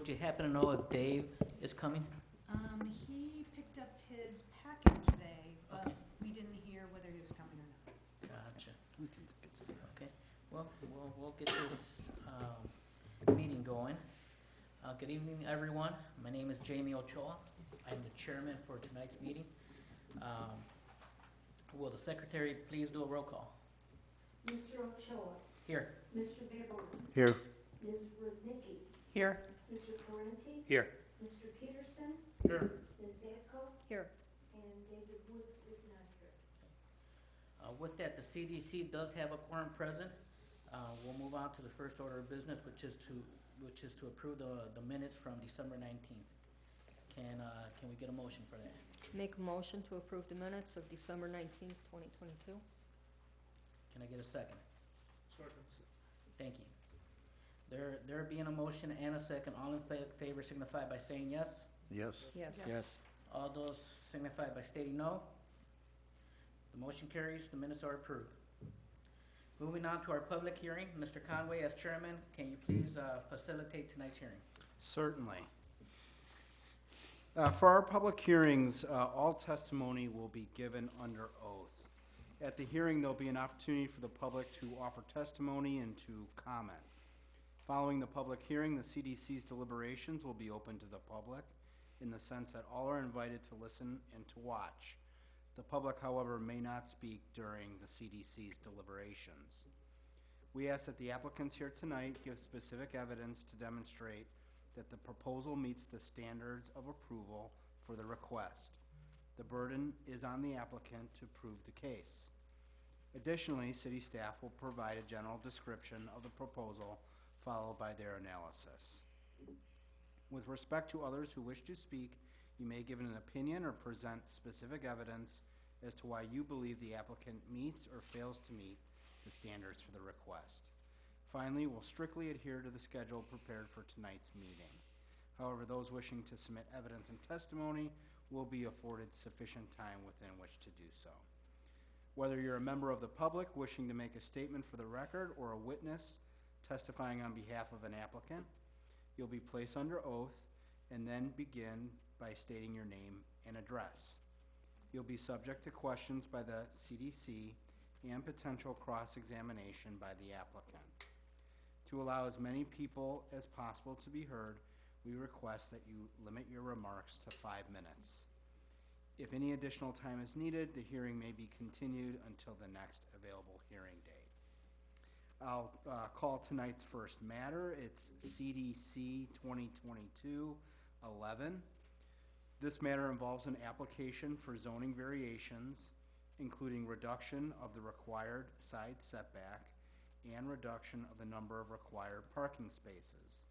would you happen to know if Dave is coming? He picked up his packet today, but Okay. we didn't hear whether he was coming or not. Gotcha. Okay, well, we'll get this meeting going. Good evening, everyone. My name is Jamie Ochoa. I'm the chairman for tonight's meeting. Will the secretary please do a roll call? Mr. Ochoa, Here. Mr. Beers, Here. Ms. Rudnicki, Here. Mr. Parenti, Here. Mr. Peterson, Here. Ms. Zadko, Here. and David Woods is not here. With that, the CDC does have a quorum present. We'll move on to the first order of business, which is to approve the minutes from December 19th. Can we get a motion for that? Make a motion to approve the minutes of December 19th, 2022. Can I get a second? Thank you. There being a motion and a second, all in favor signify by saying yes. Yes. Yes. Yes. All those signify by stating no. The motion carries, the minutes are approved. Moving on to our public hearing, Mr. Conway, as chairman, can you please facilitate tonight's hearing? Certainly. For our public hearings, all testimony will be given under oath. At the hearing, there'll be an opportunity for the public to offer testimony and to comment. Following the public hearing, the CDC's deliberations will be open to the public in the sense that all are invited to listen and to watch. The public, however, may not speak during the CDC's deliberations. We ask that the applicants here tonight give specific evidence to demonstrate that the proposal meets the standards of approval for the request. The burden is on the applicant to prove the case. Additionally, city staff will provide a general description of the proposal followed by their analysis. With respect to others who wish to speak, you may give an opinion or present specific evidence as to why you believe the applicant meets or fails to meet the standards for the request. Finally, we'll strictly adhere to the schedule prepared for tonight's meeting. However, those wishing to submit evidence and testimony will be afforded sufficient time within which to do so. Whether you're a member of the public wishing to make a statement for the record or a witness testifying on behalf of an applicant, you'll be placed under oath and then begin by stating your name and address. You'll be subject to questions by the CDC and potential cross-examination by the applicant. To allow as many people as possible to be heard, we request that you limit your remarks to 5 minutes. If any additional time is needed, the hearing may be continued until the next available hearing date. I'll call tonight's first matter. It's CDC 2022-11. This matter involves an application for zoning variations, including reduction of the required side setback and reduction of the number of required parking spaces.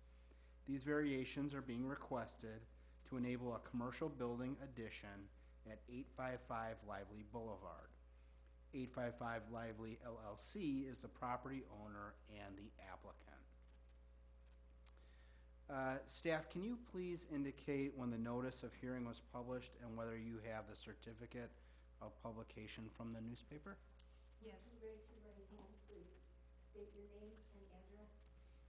These variations are being requested to enable a commercial building addition at 855 Lively Boulevard. 855 Lively LLC is the property owner and the applicant. Staff, can you please indicate when the notice of hearing was published and whether you have the certificate of publication from the newspaper? Yes, Raise your right hand, please. State your name and address.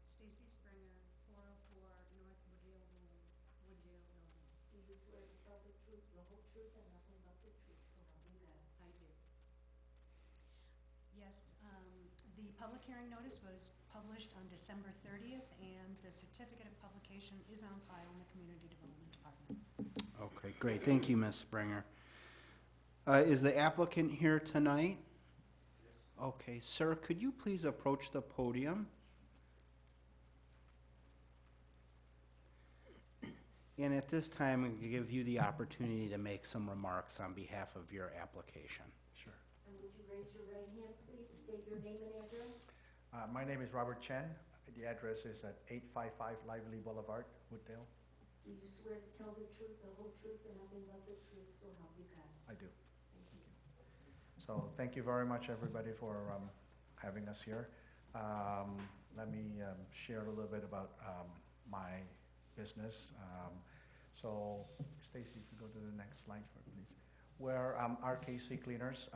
Stacy Springer, 404 North Woodale Building. Do you swear to tell the truth, the whole truth, and nothing but the truth, so help you God? I do. Yes, the public hearing notice was published on December 30th, and the certificate of publication is on file in the Community Development Department. Okay, great. Thank you, Ms. Springer. Is the applicant here tonight? Yes. Okay, sir, could you please approach the podium? And at this time, I'm going to give you the opportunity to make some remarks on behalf of your application. Sure. And would you raise your right hand, please? State your name and address. My name is Robert Chen. The address is at 855 Lively Boulevard, Wooddale. Do you swear to tell the truth, the whole truth, and nothing but the truth, so help you God? I do. So thank you very much, everybody, for having us here. Let me share a little bit about my business. So, Stacy, if you go to the next slide, please. We're RKC Cleaners.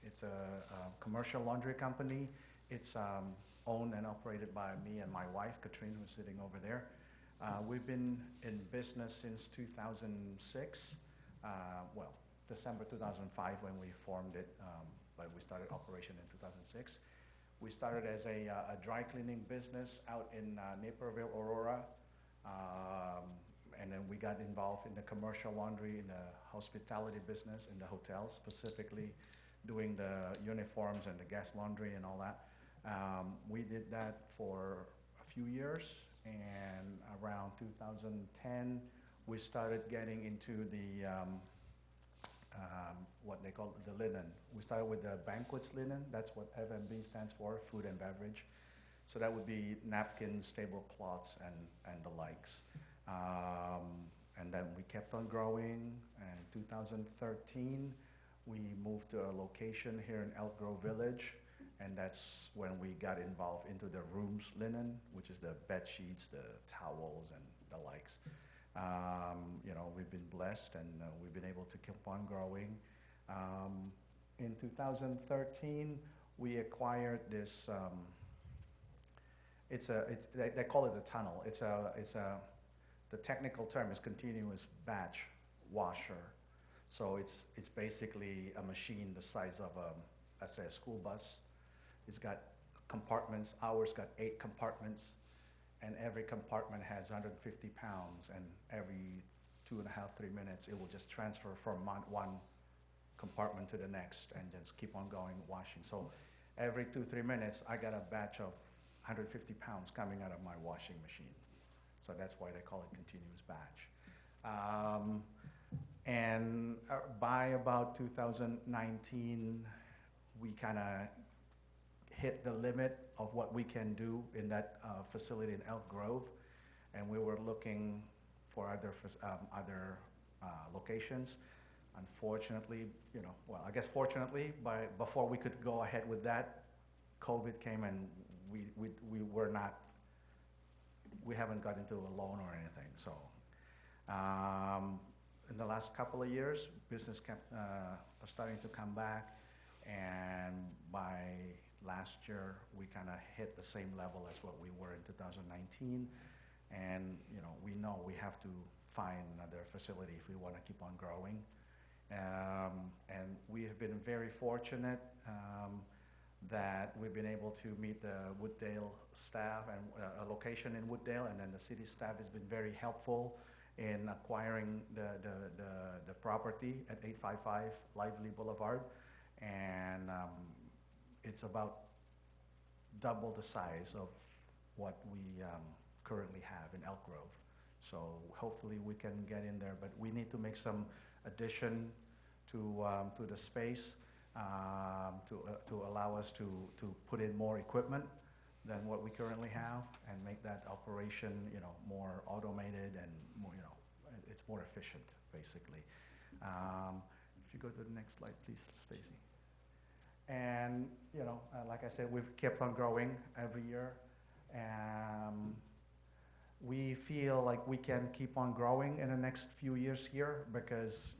It's a commercial laundry company. It's owned and operated by me and my wife, Katrine, who's sitting over there. We've been in business since 2006. Well, December 2005 when we formed it, but we started operation in 2006. We started as a dry cleaning business out in Naperville, Aurora. And then we got involved in the commercial laundry, in the hospitality business, in the hotels, specifically doing the uniforms and the gas laundry and all that. We did that for a few years, and around 2010, we started getting into the what they call the linen. We started with the banquets linen. That's what FMB stands for, food and beverage. So that would be napkins, tablecloths, and the likes. And then we kept on growing. And 2013, we moved to a location here in Elk Grove Village, and that's when we got involved into the rooms linen, which is the bed sheets, the towels, and the likes. You know, we've been blessed, and we've been able to keep on growing. In 2013, we acquired this. They call it a tunnel. The technical term is continuous batch washer. So it's basically a machine the size of let's say a school bus. It's got compartments. Ours got 8 compartments, and every compartment has 150 pounds, and every 2.5, 3 minutes, it will just transfer from one compartment to the next and just keep on going washing. So every 2-3 minutes, I got a batch of 150 pounds coming out of my washing machine. So that's why they call it continuous batch. And by about 2019, we kind of hit the limit of what we can do in that facility in Elk Grove, and we were looking for other locations. Unfortunately, I guess fortunately, before we could go ahead with that, COVID came, and we haven't got into a loan or anything. So in the last couple of years, business kept starting to come back, and by last year, we kind of hit the same level as what we were in 2019. And we know we have to find another facility if we want to keep on growing. And we have been very fortunate that we've been able to meet the Wooddale staff and a location in Wooddale, and then the city staff has been very helpful in acquiring the property at 855 Lively Boulevard. And it's about double the size of what we currently have in Elk Grove. So hopefully we can get in there, but we need to make some addition to the space to allow us to put in more equipment than what we currently have, and make that operation more automated and more, it's more efficient basically. If you go to the next slide, please, Stacy. And like I said, we've kept on growing every year. We feel like we can keep on growing in the next few years here because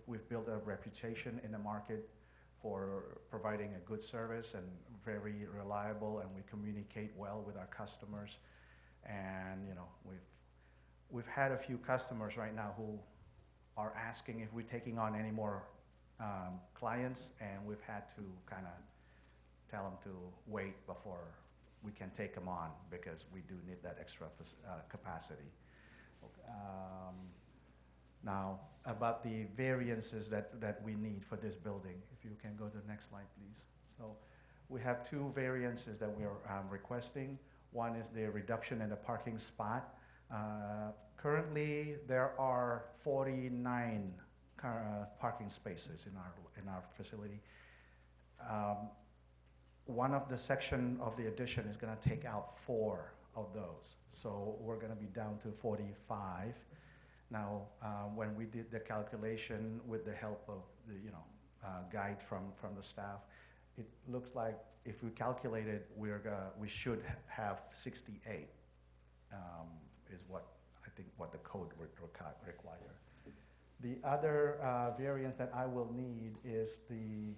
we've built a reputation in the market for providing a good service and very reliable, and we communicate well with our customers. And we've had a few customers right now who are asking if we're taking on any more clients, and we've had to kind of tell them to wait before we can take them on, because we do need that extra capacity. Now, about the variances that we need for this building, if you can go to the next slide, please. So we have 2 variances that we are requesting. One is the reduction in the parking spot. Currently, there are 49 parking spaces in our facility. One of the section of the addition is going to take out 4 of those, so we're going to be down to 45. Now, when we did the calculation with the help of the guide from the staff, it looks like if we calculated, we should have 68. Is what I think what the code would require. The other variance that I will need is the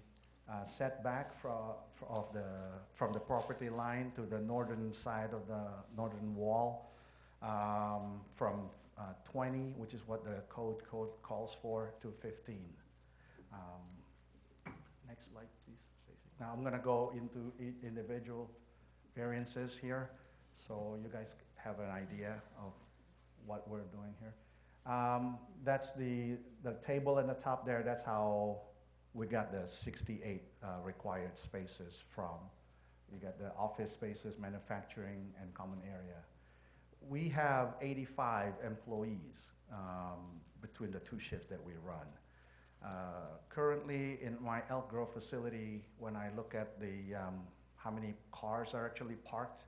setback from the property line to the northern side of the northern wall. from 20, which is what the code calls for, to 15. Next slide, please, Stacy. Now I'm going to go into individual variances here, so you guys have an idea of what we're doing here. That's the table in the top there. That's how we got the 68 required spaces from. You got the office spaces, manufacturing, and common area. We have 85 employees between the two shifts that we run. Currently, in my Elk Grove facility, when I look at the how many cars are actually parked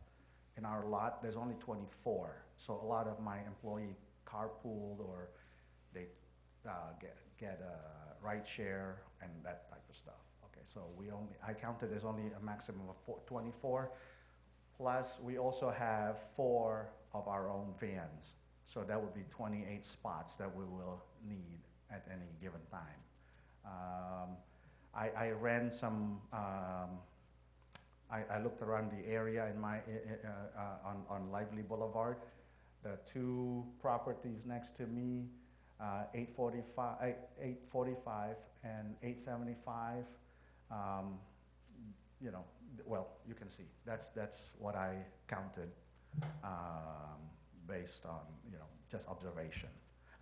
in our lot, there's only 24. So a lot of my employee carpooled, or they get a ride share and that type of stuff. Okay, so I counted there's only a maximum of 24. Plus, we also have 4 of our own vans. So that would be 28 spots that we will need at any given time. I ran some, I looked around the area in my, on Lively Boulevard. The 2 properties next to me, 845 and 875, you know, well, you can see, that's what I counted based on, you know, just observation.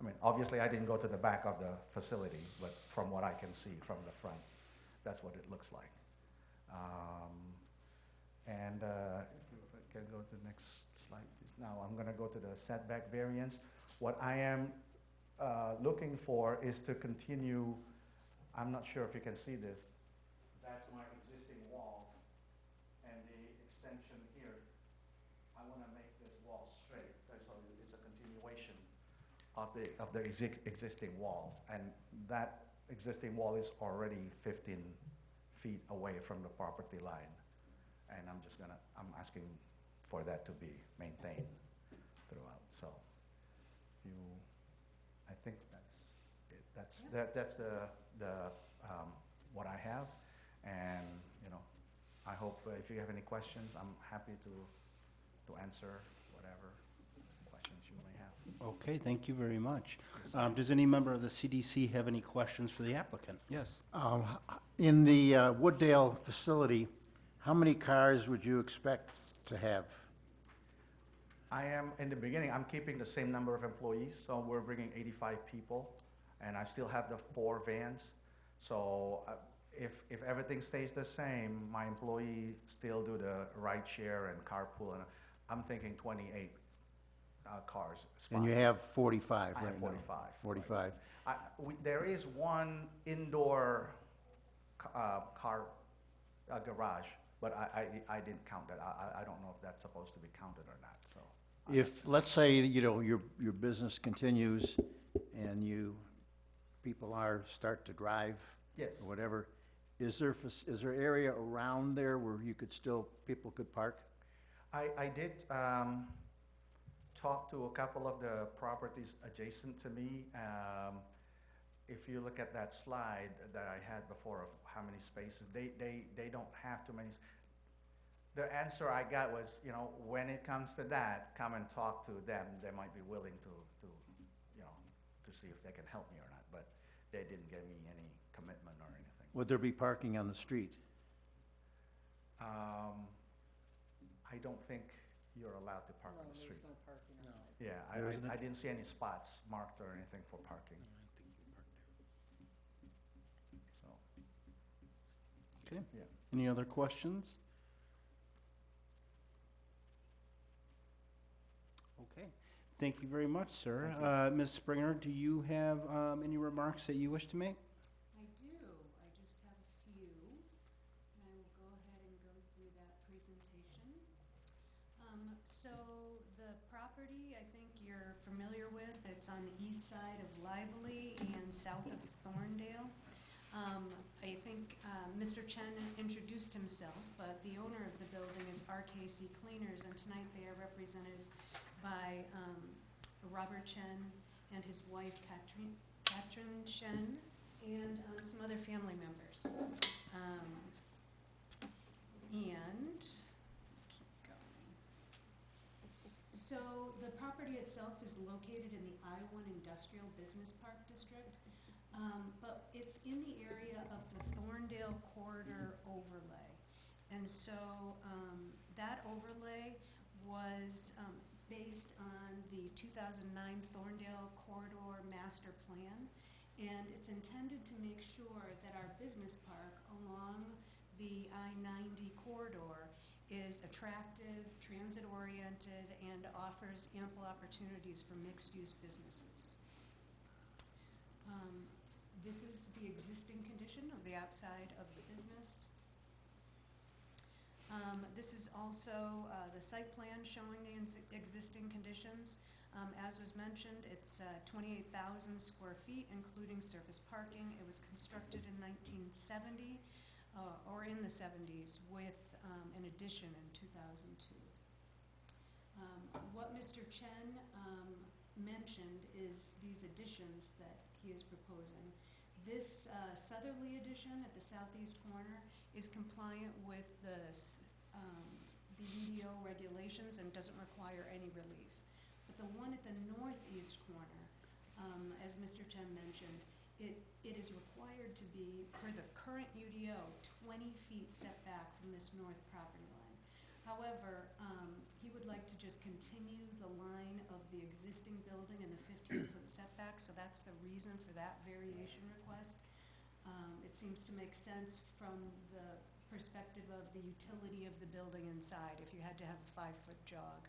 I mean, obviously I didn't go to the back of the facility, but from what I can see from the front, that's what it looks like. If I can go to the next slide, please. Now I'm gonna go to the setback variance. What I am looking for is to continue, I'm not sure if you can see this, that's my existing wall, and the extension here, I wanna make this wall straight, so it's a continuation of the existing wall, and that existing wall is already 15 feet away from the property line, and I'm asking for that to be maintained throughout. So, I think that's it. That's the what I have, and you know, I hope if you have any questions, I'm happy to answer whatever questions you may have. Okay, thank you very much. Does any member of the CDC have any questions for the applicant? Yes. In the Wooddale facility, how many cars would you expect to have? I am, in the beginning, I'm keeping the same number of employees, so we're bringing 85 people, and I still have the 4 vans. So if everything stays the same, my employees still do the ride share and carpool, and I'm thinking 28 cars. Spots. And you have 45 I right have now? 45. 45. There is one indoor car garage, but I didn't count that. I don't know if that's supposed to be counted or not, so. If, let's say, you know, your business continues and people start to drive Yes. or whatever, is there area around there where people could park? I did talk to a couple of the properties adjacent to me. If you look at that slide that I had before of how many spaces, they don't have too many. The answer I got was, you know, when it comes to that, come and talk to them. They might be willing to you know, to see if they can help me or not, but they didn't give me any commitment or anything. Would there be parking on the street? I don't think you're allowed to park on the street. No parking No. Yeah, There isn't I didn't see any spots marked or anything for parking, so, Okay. yeah. Any other questions? Okay. Thank you very much, sir. Ms. Springer, do you have any remarks that you wish to make? I do. I just have a few, and I will go ahead and go through that presentation. So the property, I think you're familiar with, it's on the east side of Lively and south of Thorndale. I think Mr. Chen introduced himself, but the owner of the building is RKC Cleaners, and tonight they are represented by Robert Chen and his wife Katrin Chen, and some other family members. And keep going. So the property itself is located in the I-1 Industrial Business Park District, but it's in the area of the Thorndale Corridor overlay. And so that overlay was based on the 2009 Thorndale Corridor Master Plan, and it's intended to make sure that our business park along the I-90 corridor is attractive, transit-oriented, and offers ample opportunities for mixed-use businesses. This is the existing condition of the outside of the business. This is also the site plan showing the existing conditions. As was mentioned, it's 28,000 square feet, including surface parking. It was constructed in 1970, or in the 70s, with an addition in 2002. What Mr. Chen mentioned is these additions that he is proposing. This southerly addition at the southeast corner is compliant with the UDO regulations and doesn't require any relief. But the one at the northeast corner, as Mr. Chen mentioned, it is required to be, per the current UDO, 20 feet setback from this north property line. However, he would like to just continue the line of the existing building and the 15-foot setback, so that's the reason for that variation request. It seems to make sense from the perspective of the utility of the building inside. If you had to have a 5-foot jog,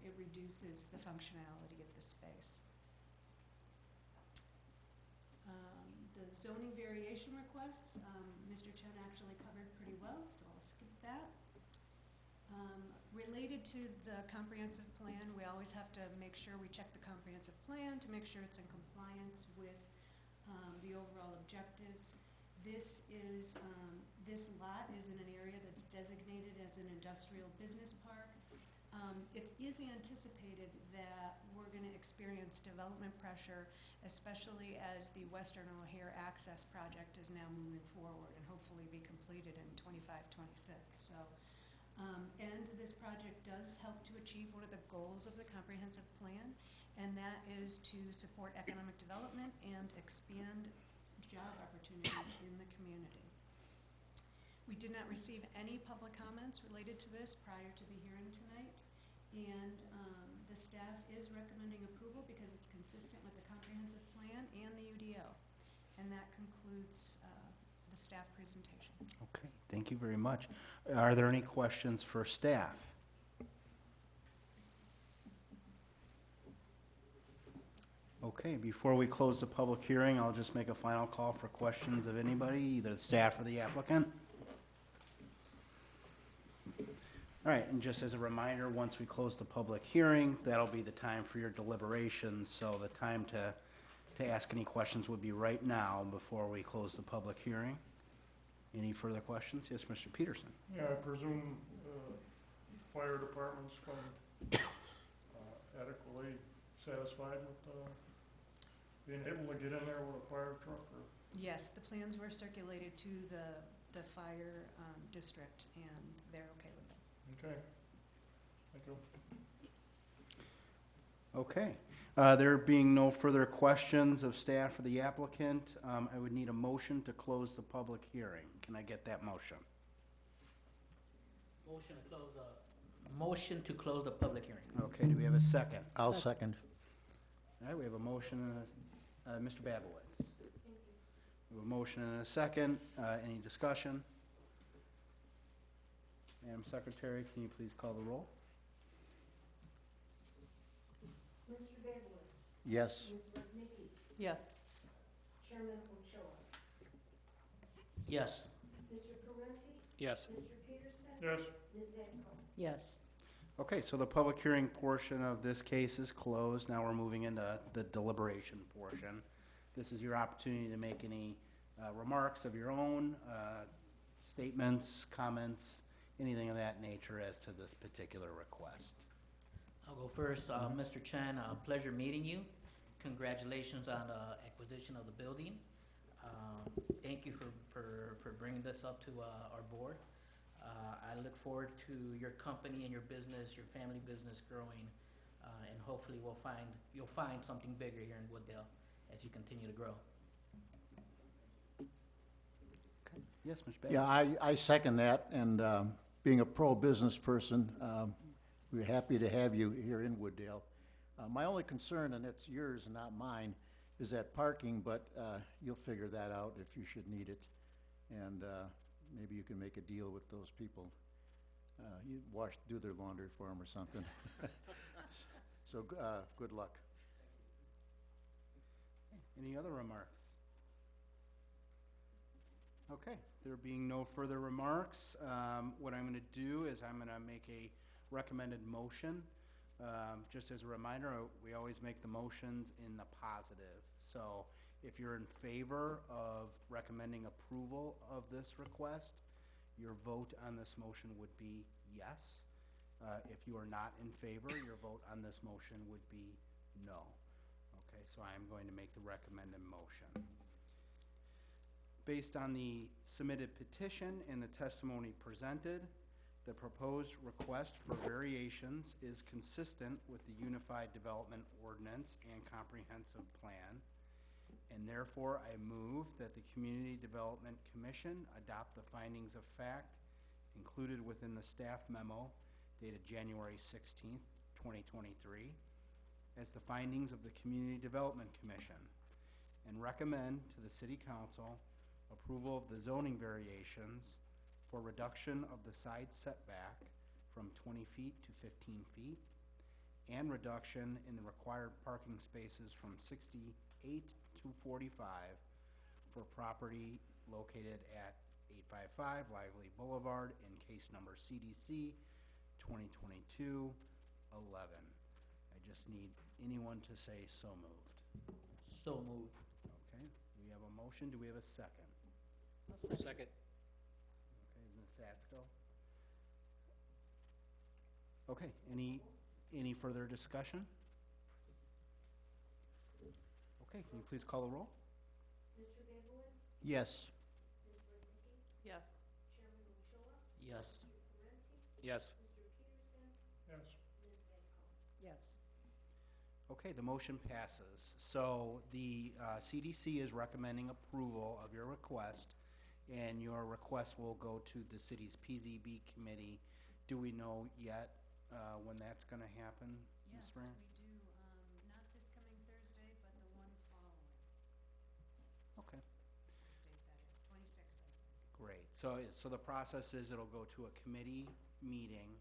it reduces the functionality of the space. The zoning variation requests, Mr. Chen actually covered pretty well, so I'll skip that. Related to the comprehensive plan, we always have to make sure we check the comprehensive plan to make sure it's in compliance with the overall objectives. This lot is in an area that's designated as an industrial business park. It is anticipated that we're going to experience development pressure, especially as the Western O'Hare Access Project is now moving forward and hopefully be completed in 25-26. So, and this project does help to achieve one of the goals of the comprehensive plan, and that is to support economic development and expand job opportunities in the community. We did not receive any public comments related to this prior to the hearing tonight, and the staff is recommending approval because it's consistent with the comprehensive plan and the UDO. And that concludes the staff presentation. Okay, thank you very much. Are there any questions for staff? Okay, before we close the public hearing, I'll just make a final call for questions of anybody, either the staff or the applicant. All right, and just as a reminder, once we close the public hearing, that'll be the time for your deliberations, so the time to ask any questions would be right now before we close the public hearing. Any further questions? Yes, Mr. Peterson. Yeah, I presume fire department's come adequately satisfied with being able to get in there with a fire truck, or? Yes, the plans were circulated to the fire district, and they're okay with it. Okay, thank you. Okay. There being no further questions of staff or the applicant, I would need a motion to close the public hearing. Can I get that motion? Motion to close the public hearing. Okay, do we have a second? I'll second. All right, we have a motion and Mr. Babowitz. We have a motion and a second. Any discussion? Madam Secretary, can you please call the roll? Mr. Bayless? Yes. Ms. Rudnicki? Yes. Chairman Ochoa? Yes. Mr. Parenti? Yes. Mr. Peterson? Yes. Ms. Zanko? Yes. Okay, so the public hearing portion of this case is closed. Now we're moving into the deliberation portion. This is your opportunity to make any remarks of your own, statements, comments, anything of that nature as to this particular request. I'll go first. Mr. Chen, pleasure meeting you. Congratulations on the acquisition of the building. Thank you for bringing this up to our board. I look forward to your company and your business, your family business growing, and hopefully you'll find something bigger here in Wooddale as you continue to grow. Okay. Yes, Mr. Bagley? Yeah, I second that, and being a pro-business person, we're happy to have you here in Wooddale. My only concern, and it's yours and not mine, is that parking, but you'll figure that out if you should need it. And maybe you can make a deal with those people. You do their laundry for them or something. So, good luck. Any other remarks? Okay, there being no further remarks, what I'm gonna do is I'm gonna make a recommended motion. Just as a reminder, we always make the motions in the positive. So if you're in favor of recommending approval of this request, your vote on this motion would be yes. If you are not in favor, your vote on this motion would be no. Okay, so I am going to make the recommended motion. Based on the submitted petition and the testimony presented, the proposed request for variations is consistent with the Unified Development Ordinance and Comprehensive Plan, and therefore I move that the Community Development Commission adopt the findings of fact included within the staff memo dated January 16th, 2023, as the findings of the Community Development Commission, and recommend to the City Council approval of the zoning variations for reduction of the side setback from 20 feet to 15 feet, and reduction in the required parking spaces from 68 to 45 for property located at 855 Lively Boulevard in case number CDC 2022-11. I just need anyone to say so moved. So moved. Okay, we have a motion. Do we have a second? I'll second. Okay, Ms. Satzko. Okay, any further discussion? Okay, can you please call the roll? Mr. Van Bois? Yes. Ms. Radecki? Yes. Chairman Ochoa? Yes. Mr. Parenti? Yes. Mr. Peterson? Yes. Ms. Zanko? Yes. Okay, the motion passes. So the CDC is recommending approval of your request, and your request will go to the city's PZB committee. Do we know yet when that's gonna happen, Ms. Yes, Springer? we do, not this coming Thursday, but the one following. Okay, What date that is, 26th, I think. great. So the process is it'll go to a committee meeting,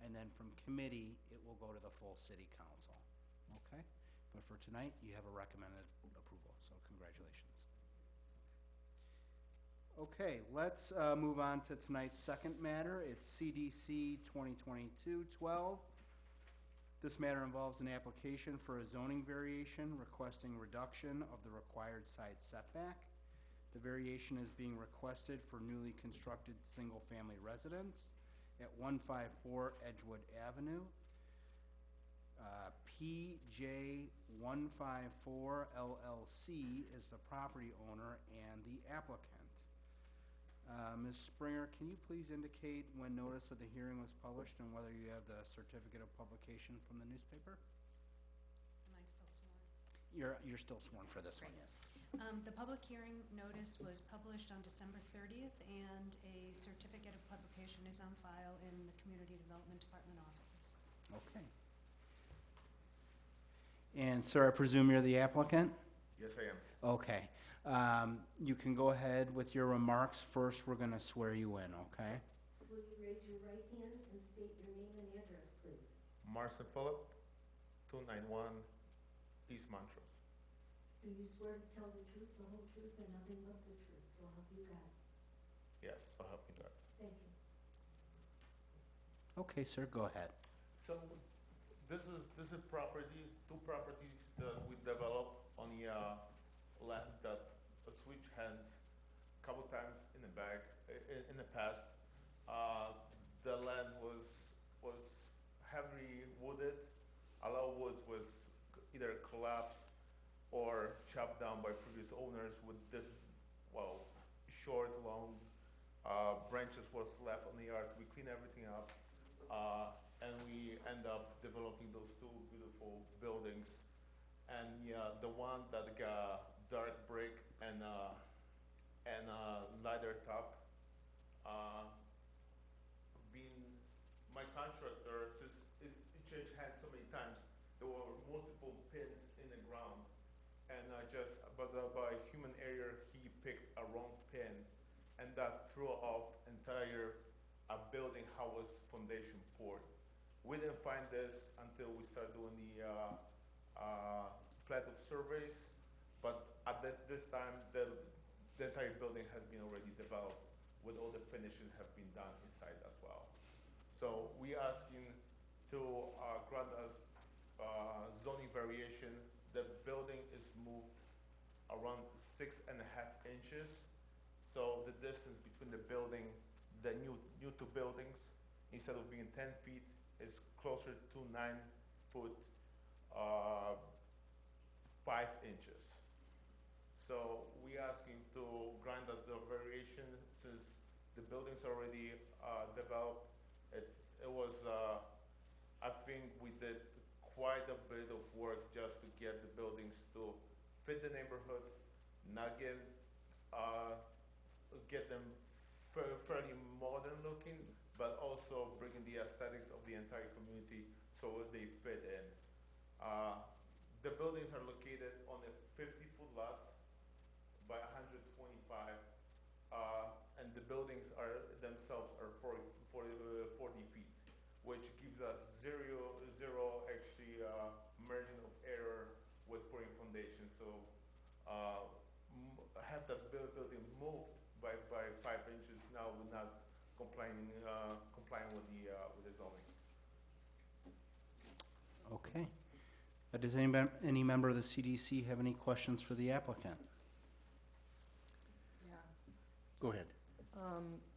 and then from committee, it will go to the full city council. Okay? But for tonight, you have a recommended approval, so congratulations. Okay, let's move on to tonight's second matter. It's CDC 2022-12. This matter involves an application for a zoning variation requesting reduction of the required side setback. The variation is being requested for newly constructed single-family residence at 154 Edgewood Avenue. PJ154 LLC is the property owner and the applicant. Ms. Springer, can you please indicate when notice of the hearing was published and whether you have the certificate of publication from the newspaper? Am I still sworn? You're still sworn for this one, yes. The public hearing notice was published on December 30th, and a certificate of publication is on file in the Community Development Department offices. Okay. And sir, I presume you're the applicant? Yes, I am. Okay. You can go ahead with your remarks. First, we're gonna swear you in, okay? Will you raise your right hand and state your name and address, please? Marcin Phillip, 291 East Montrose. Do you swear to tell the truth, the whole truth, and nothing but the truth, so help you God? Yes, so help me God. Thank you. Okay, sir, go ahead. So this is property, two properties that we developed on the land that switch hands a couple times in the back, in the past. The land was heavily wooded. A lot of woods was either collapsed or chopped down by previous owners with short, long branches was left on the yard. We clean everything up, and we end up developing those two beautiful buildings. And the one that got dark brick and lighter top. Being my contractor, since it changed hands so many times, there were multiple pins in the ground, and by human error, he picked a wrong pin, and that threw off entire building how was foundation poured. We didn't find this until we started doing the plat of surveys, but at this time, the entire building has been already developed, with all the finishing have been done inside as well. So we asking to grant us zoning variation. The building is moved around 6.5 inches. So the distance between the building, the new two buildings, instead of being 10 feet, is closer to 9 foot 5 inches. So we asking to grant us the variation since the building's already developed. It was I think we did quite a bit of work just to get the buildings to fit the neighborhood, not get them fairly modern looking, but also bringing the aesthetics of the entire community so they fit in. The buildings are located on a 50-foot lots by 125, and the buildings themselves are 40 feet, which gives us zero actually margin of error with pouring foundation. So have that building moved by 5 inches, now we're not complying with the zoning. Okay. Does any member of the CDC have any questions for the applicant? Yeah. Go ahead.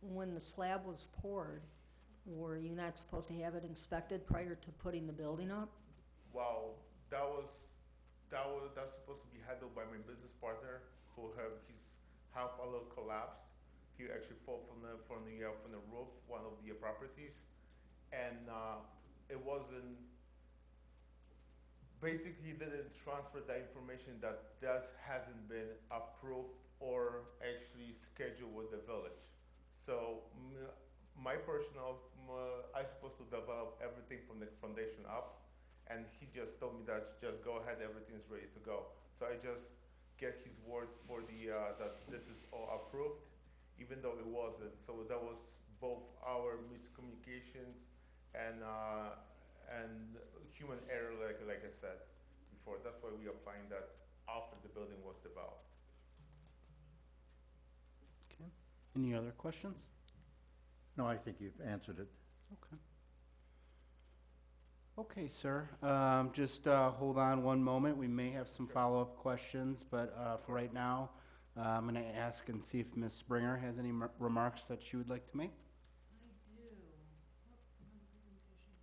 When the slab was poured, were you not supposed to have it inspected prior to putting the building up? Wow, that's supposed to be handled by my business partner, who have his half a little collapsed. He actually fell from the roof, one of the properties, and it wasn't. Basically, he didn't transfer the information that hasn't been approved or actually scheduled with the village. So my personal, I'm supposed to develop everything from the foundation up, and he just told me that just go ahead, everything's ready to go. So I just get his word for that this is all approved, even though it wasn't. So that was both our miscommunications and human error, like I said before. That's why we are applying that after the building was developed. Okay. Any other questions? No, I think you've answered it. Okay. Okay, sir. Just hold on one moment. We may have some follow-up questions, but for right now, I'm going to ask and see if Ms. Springer has any remarks that she would like to make. I do. Oh, I'm on presentation.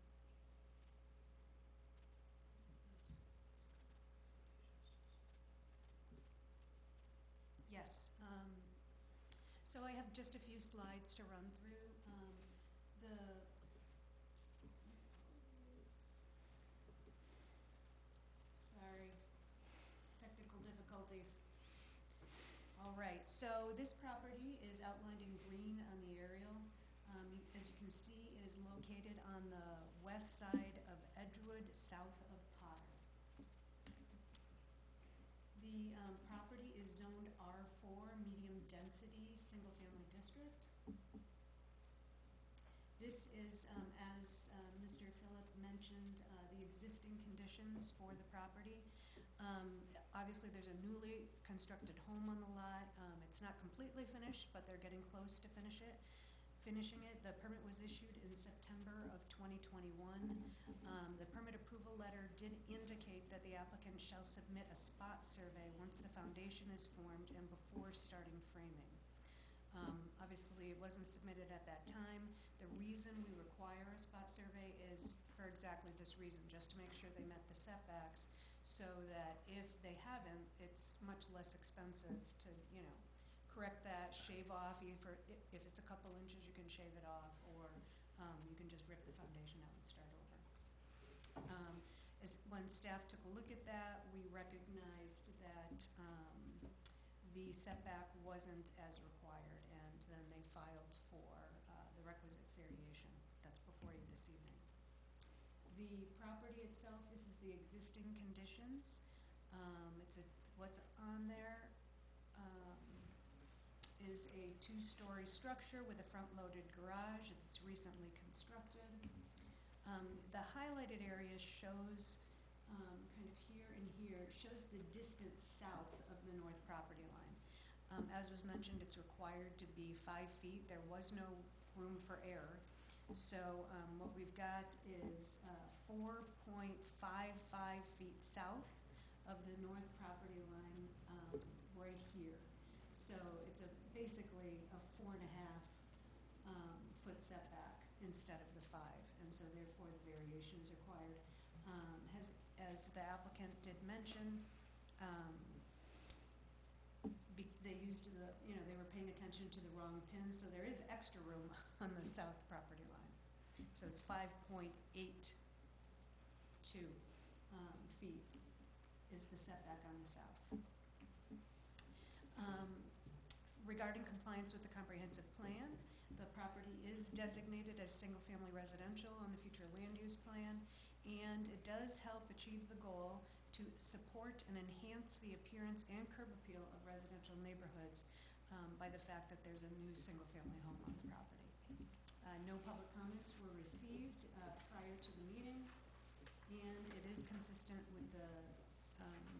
Oops. Yes. So I have just a few slides to run through. Sorry, technical difficulties. All right, so this property is outlined in green on the aerial. As you can see, it is located on the west side of Edgewood, south of Potter. The property is zoned R4, medium density, single family district. This is, as Mr. Phillip mentioned, the existing conditions for the property. Obviously, there's a newly constructed home on the lot. It's not completely finished, but they're getting close to finishing it. The permit was issued in September of 2021. The permit approval letter did indicate that the applicant shall submit a spot survey once the foundation is formed and before starting framing. Obviously, it wasn't submitted at that time. The reason we require a spot survey is for exactly this reason, just to make sure they met the setbacks, so that if they haven't, it's much less expensive to, correct that, shave off, if it's a couple inches, you can shave it off, or you can just rip the foundation out and start over. When staff took a look at that, we recognized that the setback wasn't as required, and then they filed for the requisite variation. That's before you this evening. The property itself, this is the existing conditions. What's on there is a two-story structure with a front-loaded garage. It's recently constructed. The highlighted area shows, kind of here and here, shows the distance south of the north property line. As was mentioned, it's required to be 5 feet. There was no room for error. So what we've got is 4.55 feet south of the north property line, right here. So it's basically a 4.5 foot setback instead of the 5, and so therefore the variation is required. As the applicant did mention, they used they were paying attention to the wrong pin, so there is extra room on the south property line. So it's 5.82 feet is the setback on the south. Regarding compliance with the comprehensive plan, the property is designated as single-family residential on the future land use plan, and it does help achieve the goal to support and enhance the appearance and curb appeal of residential neighborhoods by the fact that there's a new single-family home on the property. No public comments were received prior to the meeting, and it is consistent with the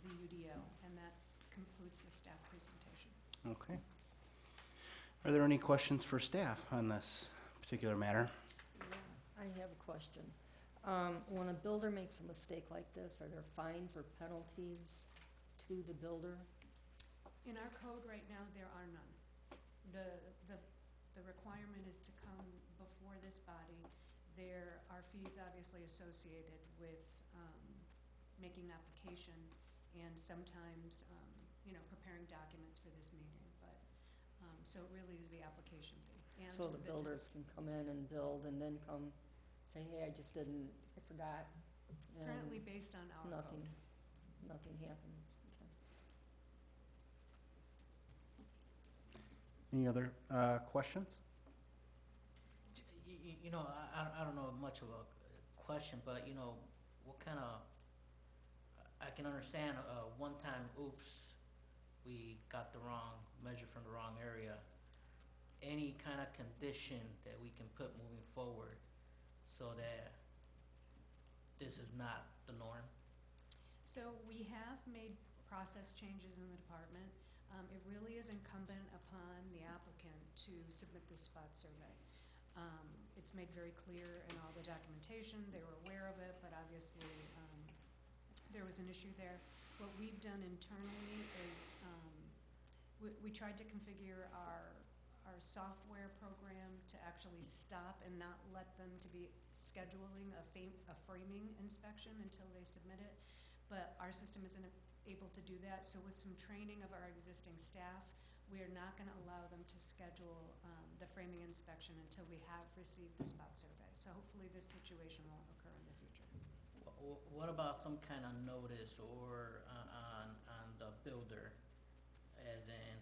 UDO, and that concludes the staff presentation. Okay. Are there any questions for staff on this particular matter? Yeah, I have a question. When a builder makes a mistake like this, are there fines or penalties to the builder? In our code right now, there are none. The requirement is to come before this body. There are fees obviously associated with making an application and sometimes preparing documents for this meeting. But so it really is the application fee. And So the builders can come in and build and then come say, hey, I forgot. and Currently based on our Nothing, code. nothing happens. Okay. Any other questions? I don't know much of a question, but what kind of, I can understand one time, oops, we got the wrong measure from the wrong area. Any kind of condition that we can put moving forward so that this is not the norm? So we have made process changes in the department. It really is incumbent upon the applicant to submit this spot survey. It's made very clear in all the documentation. They were aware of it, but obviously there was an issue there. What we've done internally is we tried to configure our software program to actually stop and not let them to be scheduling a framing inspection until they submit it. But our system isn't able to do that. So with some training of our existing staff, we are not going to allow them to schedule the framing inspection until we have received the spot survey. So hopefully this situation won't occur in the future. What about some kind of notice or on the builder, as in,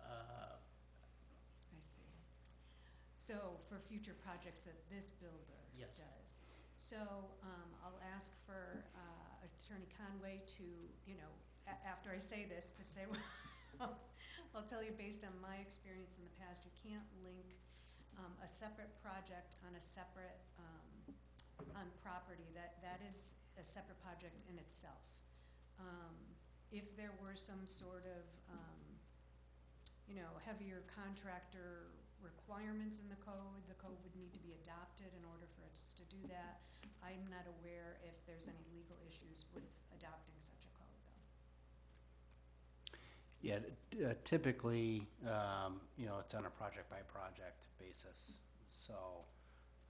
I see. So for future projects that this builder Yes. does. So I'll ask for Attorney Conway to, after I say this, to say, I'll tell you based on my experience in the past, you can't link a separate project on a separate, on property. That is a separate project in itself. If there were some sort of, heavier contractor requirements in the code would need to be adopted in order for us to do that. I'm not aware if there's any legal issues with adopting such a code, though. Yeah, typically, it's on a project-by-project basis. So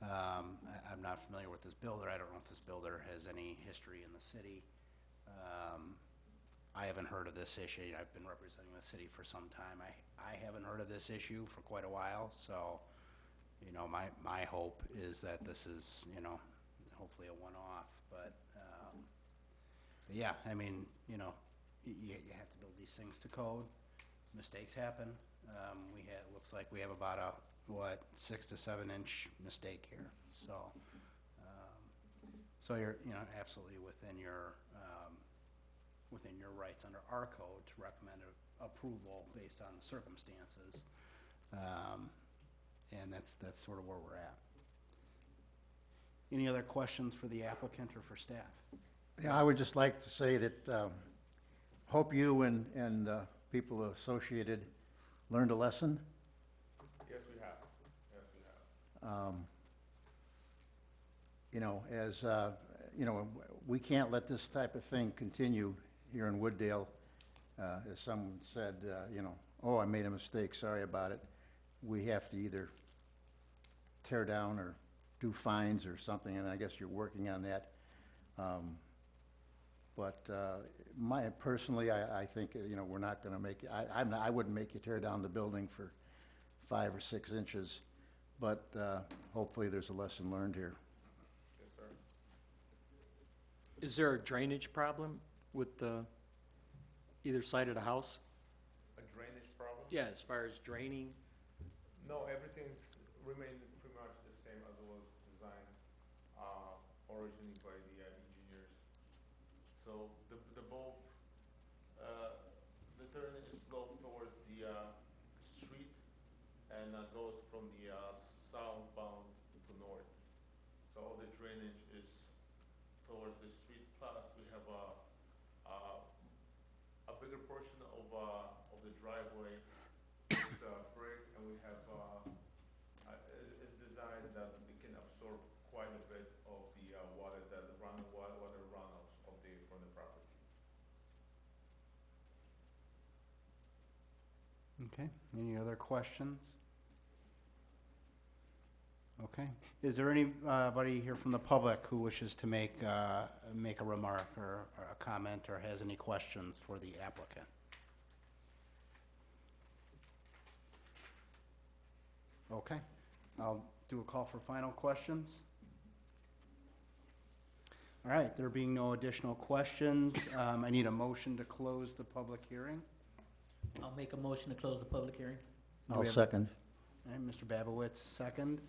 I'm not familiar with this builder. I don't know if this builder has any history in the city. I haven't heard of this issue. I've been representing the city for some time. I haven't heard of this issue for quite a while, so, you know, my hope is that this is, you know, hopefully a one-off, but yeah, I mean, you know, you have to build these things to code. Mistakes happen. Looks like we have about a, 6 to 7 inch mistake here, so. So you're, you know, absolutely within your rights under our code to recommend approval based on the circumstances. And that's sort of where we're at. Any other questions for the applicant or for staff? Yeah, I would just like to say that, hope you and people associated learned a lesson. Yes, we have. Yes, we have. You know, as, you know, we can't let this type of thing continue here in Wooddale. As someone said, you know, oh, I made a mistake, sorry about it. We have to either tear down or do fines or something, and I guess you're working on that. But personally, I think, you know, we're not gonna make, I wouldn't make you tear down the building for 5 or 6 inches, but hopefully there's a lesson learned here. Yes, sir. Is there a drainage problem with either side of the house? A drainage problem? Yeah, as far as draining? No, everything's remained pretty much the same as it was designed originally by the engineers. So the both, the turn is sloped towards the street and goes from the southbound to north. So all the drainage is towards the street. Plus, we have a bigger portion of the driveway is brick, and we have it's designed that we can absorb quite a bit of the water, water runoffs from the property. Okay, any other questions? Okay, is there anybody here from the public who wishes to make a remark or a comment or has any questions for the applicant? Okay, I'll do a call for final questions. All right, there being no additional questions, I need a motion to close the public hearing. I'll make a motion to close the public hearing. Do I'll we have- second. All right, Mr. Babowitz, second.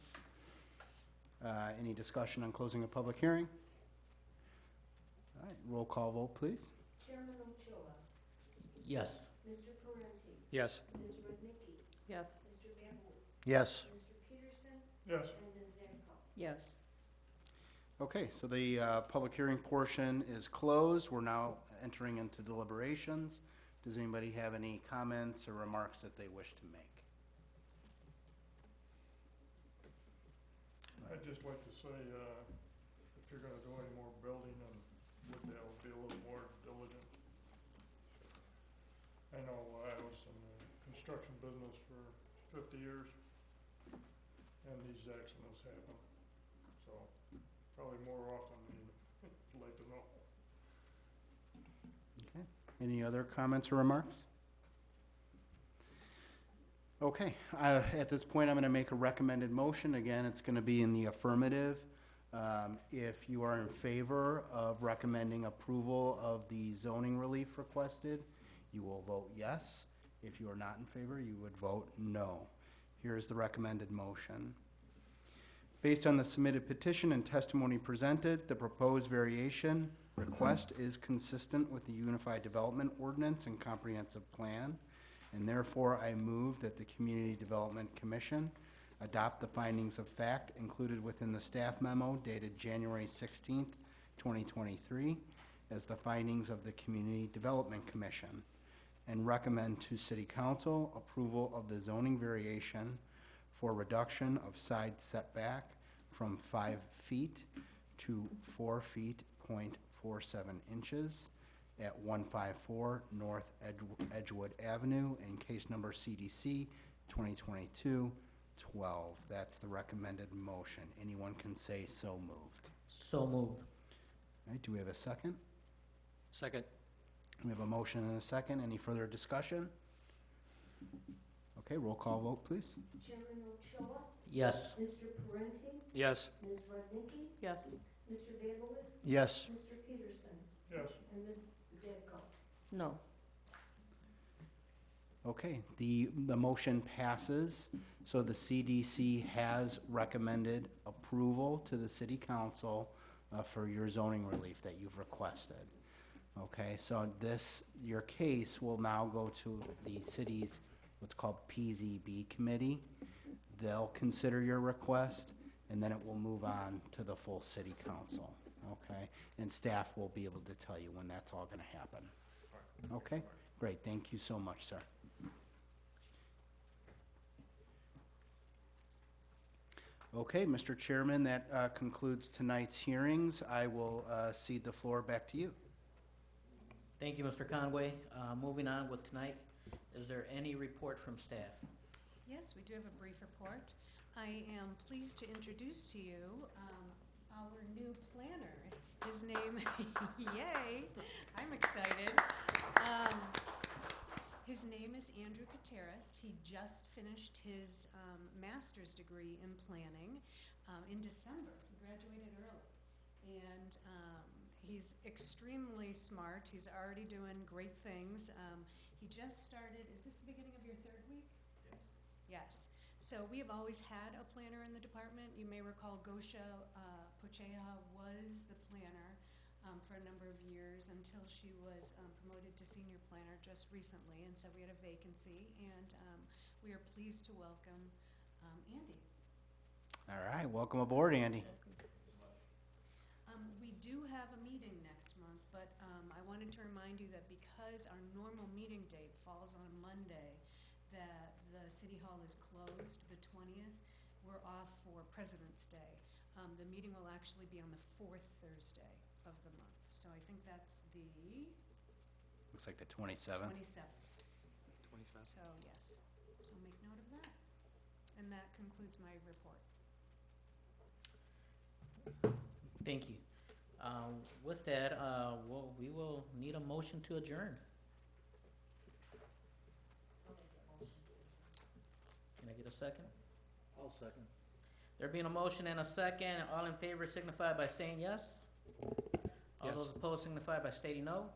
Any discussion on closing a public hearing? All right, roll call vote, please. Chairman Ochoa, Yes. Mr. Parenti, Yes. Ms. Rudnicki, Yes. Mr. Babowitz, Yes. Mr. Peterson, Yes. and Ms. Zamko. Yes. Okay, so the public hearing portion is closed. We're now entering into deliberations. Does anybody have any comments or remarks that they wish to make? I'd just like to say, if you're gonna do any more building in Wooddale, be a little more diligent. I know I was in the construction business for 50 years, and these accidents happen. So, probably more often than you'd like to know. Okay, any other comments or remarks? Okay, at this point, I'm going to make a recommended motion. Again, it's going to be in the affirmative. If you are in favor of recommending approval of the zoning relief requested, you will vote yes. If you are not in favor, you would vote no. Here's the recommended motion. Based on the submitted petition and testimony presented, the proposed variation request is consistent with the Unified Development Ordinance and Comprehensive Plan, and therefore I move that the Community Development Commission adopt the findings of fact included within the staff memo dated January 16th, 2023, as the findings of the Community Development Commission, and recommend to City Council approval of the zoning variation for reduction of side setback from 5 feet to 4 feet, .47 inches at 154 North Edgewood Avenue in case number CDC 2022-12. That's the recommended motion. Anyone can say so moved. So moved. All right, do we have a second? Second. We have a motion and a second. Any further discussion? Okay, roll call vote, please. Chairman Ochoa, Yes. Mr. Parenti, Yes. Ms. Rudnicki, Yes. Mr. Vagelis, Yes. Mr. Peterson, Yes. and Ms. Zedko. No. Okay, the motion passes, so the CDC has recommended approval to the city council for your zoning relief that you've requested. Okay, so your case will now go to the city's, what's called PZB committee. They'll consider your request, and then it will move on to the full city council, okay? And staff will be able to tell you when that's all gonna happen. Okay, great, thank you so much, sir. Okay, Mr. Chairman, that concludes tonight's hearings. I will cede the floor back to you. Thank you, Mr. Conway. Moving on with tonight, is there any report from staff? Yes, we do have a brief report. I am pleased to introduce to you our new planner. His name, yay, I'm excited. His name is Andrew Kateris. He just finished his master's degree in planning in December. He graduated early. And he's extremely smart. He's already doing great things. He just started, is this the beginning of your third week? Yes. So we have always had a planner in the department. You may recall Gosha Pocheha was the planner for a number of years until she was promoted to senior planner just recently. And so we had a vacancy, and we are pleased to welcome Andy. All right, welcome aboard, Andy. We do have a meeting next month, but I wanted to remind you that because our normal meeting date falls on Monday, that the City Hall is closed the 20th. We're off for President's Day. The meeting will actually be on the 4th Thursday of the month. So I think that's the Looks like the 27th. 27th. 27. So yes, so make note of that. And that concludes my report. Thank you. With that, we will need a motion to adjourn. Can I get a second? I'll second. There being a motion and a second, all in favor signify by saying yes. All Yes. those opposed signify by stating no.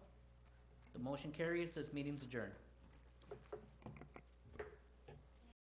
The motion carries. This meeting's adjourned.